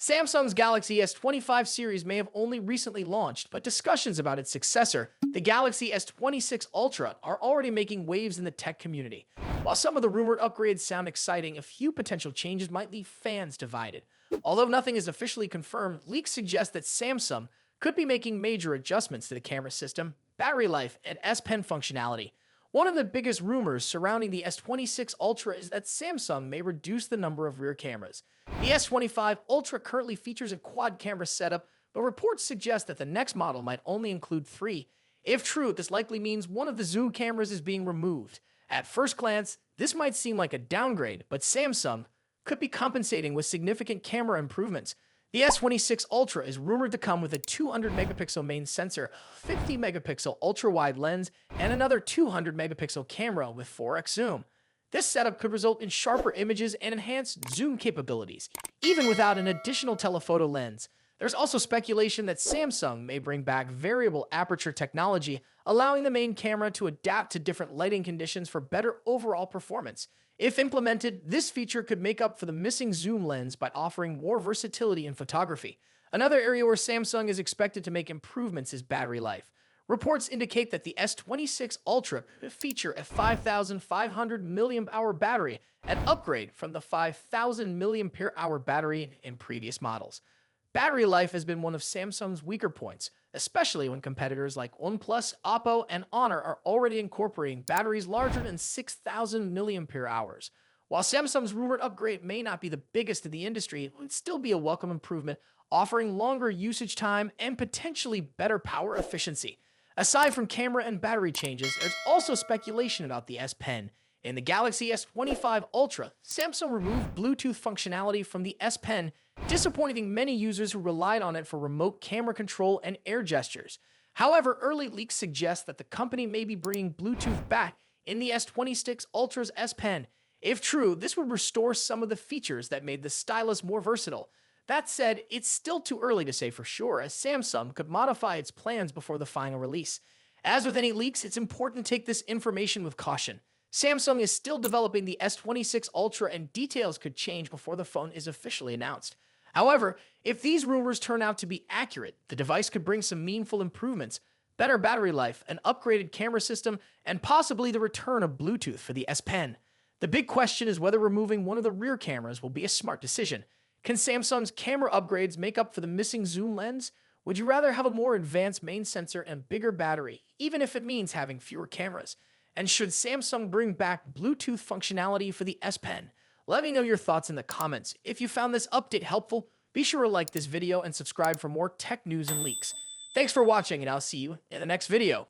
Samsung's Galaxy S25 series may have only recently launched, but discussions about its successor, the Galaxy S26 Ultra, are already making waves in the tech community. While some of the rumored upgrades sound exciting, a few potential changes might leave fans divided. Although nothing is officially confirmed, leaks suggest that Samsung could be making major adjustments to the camera system, battery life, and S Pen functionality. One of the biggest rumors surrounding the S26 Ultra is that Samsung may reduce the number of rear cameras. The S25 Ultra currently features a quad camera setup, but reports suggest that the next model might only include three. If true, this likely means one of the zoom cameras is being removed. At first glance, this might seem like a downgrade, but Samsung could be compensating with significant camera improvements. The S26 Ultra is rumored to come with a 200 megapixel main sensor, 50 megapixel ultra-wide lens, and another 200 megapixel camera with 4x zoom. This setup could result in sharper images and enhanced zoom capabilities, even without an additional telephoto lens. There's also speculation that Samsung may bring back variable aperture technology, allowing the main camera to adapt to different lighting conditions for better overall performance. If implemented, this feature could make up for the missing zoom lens by offering more versatility in photography. Another area where Samsung is expected to make improvements is battery life. Reports indicate that the S26 Ultra will feature a 5,500 mAh battery, an upgrade from the 5,000 mAh battery in previous models. Battery life has been one of Samsung's weaker points, especially when competitors like OnePlus, Oppo, and Honor are already incorporating batteries larger than 6,000 mAh. While Samsung's rumored upgrade may not be the biggest in the industry, it would still be a welcome improvement, offering longer usage time and potentially better power efficiency. Aside from camera and battery changes, there's also speculation about the S Pen. In the Galaxy S25 Ultra, Samsung removed Bluetooth functionality from the S Pen, disappointing many users who relied on it for remote camera control and air gestures. However, early leaks suggest that the company may be bringing Bluetooth back in the S26 Ultra's S Pen. If true, this would restore some of the features that made the stylus more versatile. That said, it's still too early to say for sure, as Samsung could modify its plans before the final release. As with any leaks, it's important to take this information with caution. Samsung is still developing the S26 Ultra, and details could change before the phone is officially announced. However, if these rumors turn out to be accurate, the device could bring some meaningful improvements, better battery life, an upgraded camera system, and possibly the return of Bluetooth for the S Pen. The big question is whether removing one of the rear cameras will be a smart decision. Can Samsung's camera upgrades make up for the missing zoom lens? Would you rather have a more advanced main sensor and bigger battery, even if it means having fewer cameras? And should Samsung bring back Bluetooth functionality for the S Pen? Let me know your thoughts in the comments. If you found this update helpful, be sure to like this video and subscribe for more tech news and leaks. Thanks for watching, and I'll see you in the next video.